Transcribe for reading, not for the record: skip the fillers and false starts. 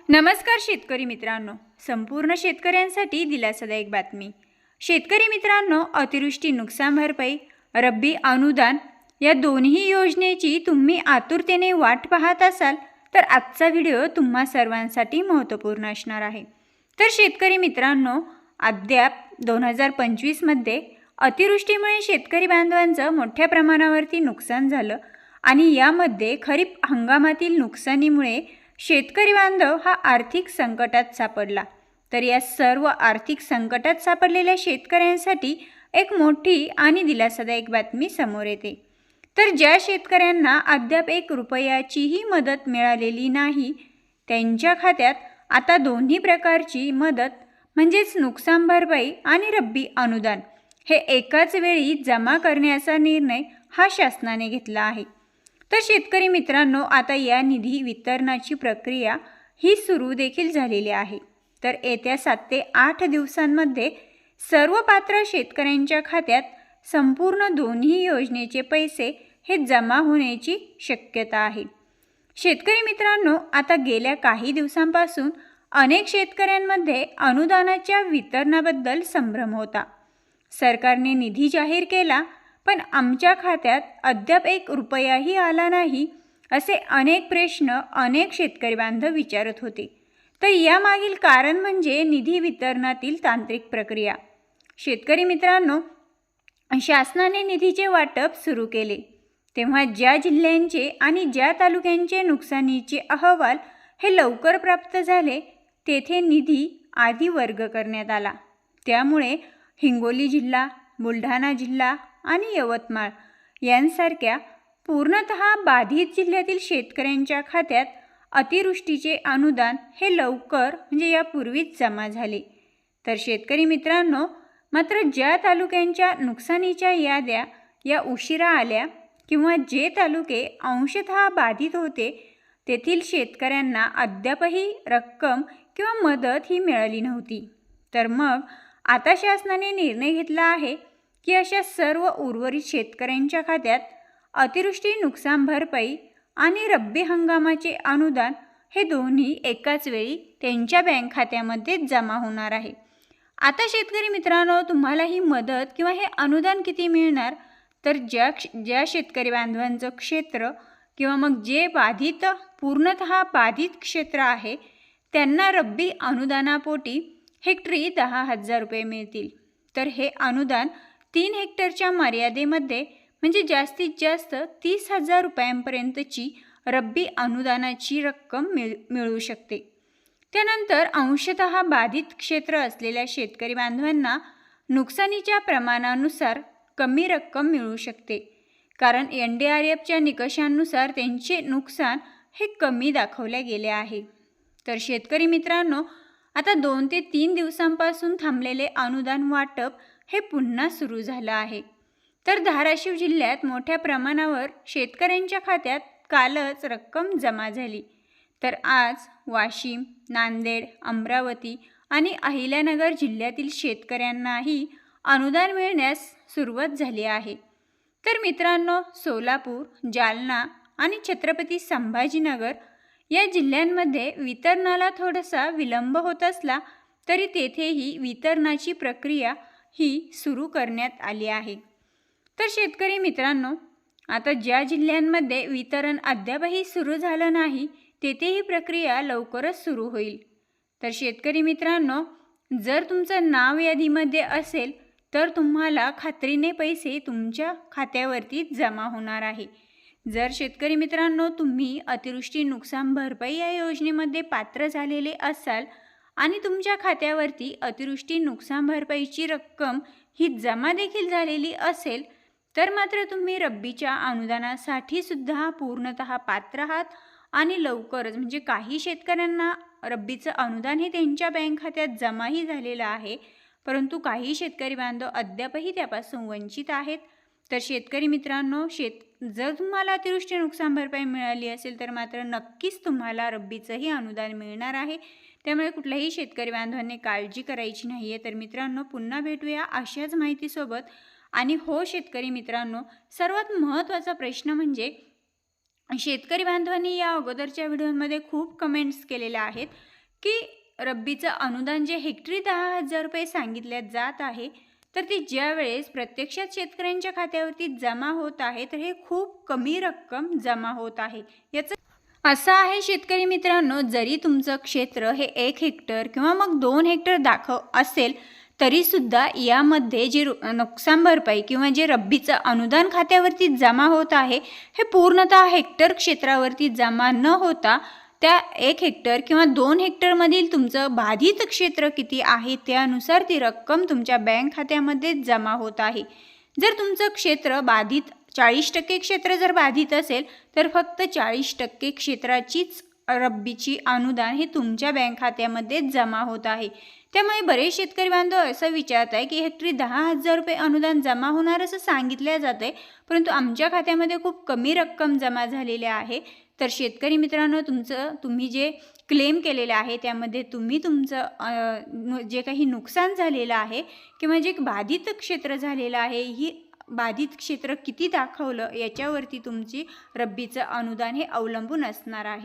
नमस्कार शेतकरी मित्रांनो, संपूर्ण शेतकऱ्यांसाठी दिलासादायक बातमी। शेतकरी मित्रांनो, अतिवृष्टी नुकसान भरपाई, रब्बी अनुदान या दोन्ही योजनेची तुम्ही आतुरतेने वाट पाहत असाल तर आजचा व्हिडिओ तुम्हा सर्वांसाठी महत्त्वपूर्ण असणार आहे। तर शेतकरी मित्रांनो, अद्याप 2025 मध्ये अतिवृष्टीमुळे शेतकरी बांधवांचं मोठ्या प्रमाणावरती नुकसान झालं आणि यामध्ये खरीप हंगामातील नुकसानीमुळे शेतकरी बांधव हा आर्थिक संकटात सापडला। तर या सर्व आर्थिक संकटात सापडलेल्या शेतकऱ्यांसाठी एक मोठी आणि दिलासादायक बातमी समोर येते। तर ज्या शेतकऱ्यांना अद्याप 1 रुपयाचीही मदत मिळालेली नाही, त्यांच्या खात्यात आता दोन्ही प्रकारची मदत म्हणजेच नुकसान भरपाई आणि रब्बी अनुदान हे एकाच वेळी जमा करण्याचा निर्णय हा शासनाने घेतला आहे। तर शेतकरी मित्रांनो, आता या निधी वितरणाची प्रक्रिया ही सुरू देखील झालेली आहे। तर येत्या 7 ते 8 दिवसांमध्ये सर्व पात्र शेतकऱ्यांच्या खात्यात संपूर्ण दोन्ही योजनेचे पैसे हे जमा होण्याची शक्यता आहे। शेतकरी मित्रांनो, आता गेल्या काही दिवसांपासून अनेक शेतकऱ्यांमध्ये अनुदानाच्या वितरणाबद्दल संभ्रम होता। सरकारने निधी जाहीर केला, पण आमच्या खात्यात अद्याप 1 रुपयाही आला नाही, असे अनेक प्रश्न अनेक शेतकरी बांधव विचारत होते। तर यामागील कारण म्हणजे निधी वितरणातील तांत्रिक प्रक्रिया। शेतकरी मित्रांनो, शासनाने निधीचे वाटप सुरू केले तेव्हा ज्या जिल्ह्यांचे आणि ज्या तालुक्यांचे नुकसानीचे अहवाल हे लवकर प्राप्त झाले तेथे निधी आधी वर्ग करण्यात आला। त्यामुळे हिंगोली जिल्हा, बुलढाणा जिल्हा आणि यवतमाळ यांसारख्या पूर्णतः बाधित जिल्ह्यातील शेतकऱ्यांच्या खात्यात अतिवृष्टीचे अनुदान हे लवकर म्हणजे यापूर्वीच जमा झाले। तर शेतकरी मित्रांनो, मात्र ज्या तालुक्यांच्या नुकसानीच्या याद्या या उशिरा आल्या किंवा जे तालुके अंशतः बाधित होते तेथील शेतकऱ्यांना अद्यापही रक्कम किंवा मदत ही मिळाली नव्हती। तर मग आता शासनाने निर्णय घेतला आहे की अशा सर्व उर्वरित शेतकऱ्यांच्या खात्यात अतिवृष्टी नुकसान भरपाई आणि रब्बी हंगामाचे अनुदान हे दोन्ही एकाच वेळी त्यांच्या बँक खात्यामध्ये जमा होणार आहे। आता शेतकरी मित्रांनो, तुम्हाला ही मदत किंवा हे अनुदान किती मिळणार, तर ज्या शेतकरी बांधवांचं क्षेत्र किंवा मग जे पूर्णतः बाधित क्षेत्र आहे त्यांना रब्बी अनुदानापोटी हेक्टरी 10,000 रुपये मिळतील। तर हे अनुदान 3 हेक्टरच्या मर्यादेमध्ये म्हणजे जास्तीत जास्त 30,000 रुपयांपर्यंतची रब्बी अनुदानाची रक्कम मिळू शकते। त्यानंतर अंशतः बाधित क्षेत्र असलेल्या शेतकरी बांधवांना नुकसानीच्या प्रमाणानुसार कमी रक्कम मिळू शकते, कारण NDRFच्या निकषांनुसार त्यांचे नुकसान हे कमी दाखवले गेले आहे। तर शेतकरी मित्रांनो, आता 2 ते 3 दिवसांपासून थांबलेले अनुदान वाटप हे पुन्हा सुरू झालं आहे। तर धाराशिव जिल्ह्यात मोठ्या प्रमाणावर शेतकऱ्यांच्या खात्यात कालच रक्कम जमा झाली। तर आज वाशिम, नांदेड, अमरावती आणि अहिल्यानगर जिल्ह्यातील शेतकऱ्यांनाही अनुदान मिळण्यास सुरुवात झाली आहे। तर मित्रांनो, सोलापूर, जालना आणि छत्रपती संभाजीनगर या जिल्ह्यांमध्ये वितरणाला थोडासा विलंब होत असला तरी तेथेही वितरणाची प्रक्रिया ही सुरू करण्यात आली आहे। तर शेतकरी मित्रांनो, आता ज्या जिल्ह्यांमध्ये वितरण अद्यापही सुरू झालं नाही तेथे ही प्रक्रिया लवकरच सुरू होईल। तर शेतकरी मित्रांनो, जर तुमचं नाव यादीमध्ये असेल तर तुम्हाला खात्रीने पैसे तुमच्या खात्यावरती जमा होणार आहे। जर शेतकरी मित्रांनो, तुम्ही अतिवृष्टी नुकसान भरपाई या योजनेमध्ये पात्र झालेले असाल आणि तुमच्या खात्यावरती अतिवृष्टी नुकसान भरपाईची रक्कम ही जमा देखील झालेली असेल तर मात्र तुम्ही रब्बीच्या अनुदानासाठी सुद्धा पूर्णतः पात्र आहात आणि लवकरच म्हणजे काही शेतकऱ्यांना रब्बीचं अनुदान हे त्यांच्या बँक खात्यात जमाही झालेलं आहे, परंतु काही शेतकरी बांधव अद्यापही त्यापासून वंचित आहेत। तर शेतकरी मित्रांनो, जर तुम्हाला अतिवृष्टी नुकसान भरपाई मिळाली असेल तर मात्र नक्कीच तुम्हाला रब्बीचंही अनुदान मिळणार आहे। त्यामुळे कुठल्याही शेतकरी बांधवांनी काळजी करायची नाही आहे। तर मित्रांनो, पुन्हा भेटूया अशाच माहितीसोबत। आणि हो शेतकरी मित्रांनो, सर्वात महत्त्वाचा प्रश्न म्हणजे शेतकरी बांधवांनी या अगोदरच्या व्हिडिओमध्ये खूप कमेंट्स केलेल्या आहेत की रब्बीचं अनुदान जे हेक्टरी 10,000 रुपये सांगितले जात आहे, तर ती ज्यावेळेस प्रत्यक्षात शेतकऱ्यांच्या खात्यावरती जमा होत आहे, तर हे खूप कमी रक्कम जमा होत आहे. याचं असं आहे शेतकरी मित्रांनो, जरी तुमचं क्षेत्र हे 1 हेक्टर किंवा मग 2 हेक्टर दाखव असेल, तरीसुद्धा यामध्ये जे नुकसान भरपाई किंवा जे रब्बीचं अनुदान खात्यावरती जमा होत आहे, हे पूर्णतः हेक्टर क्षेत्रावरती जमा न होता त्या 1 हेक्टर किंवा 2 हेक्टरमधील तुमचं बाधित क्षेत्र किती आहे त्यानुसार ती रक्कम तुमच्या बँक खात्यामध्ये जमा होत आहे. जर तुमचं क्षेत्र बाधित 40% क्षेत्र जर बाधित असेल, तर फक्त 40% क्षेत्राचीच रब्बीची अनुदान हे तुमच्या बँक खात्यामध्ये जमा होत आहे. त्यामुळे बरेच शेतकरी बांधव असं विचारत आहे की हेक्टरी 10,000 रुपये अनुदान जमा होणार असं सांगितलं जात आहे, परंतु आमच्या खात्यामध्ये खूप कमी रक्कम जमा झालेली आहे. तर शेतकरी मित्रांनो, तुम्ही जे क्लेम केलेलं आहे त्यामध्ये तुम्ही तुमचं जे काही नुकसान झालेलं आहे किंवा जे बाधित क्षेत्र झालेलं आहे, ही बाधित क्षेत्र किती दाखवलं याच्यावरती तुमची रब्बीचं अनुदान हे अवलंबून असणार आहे.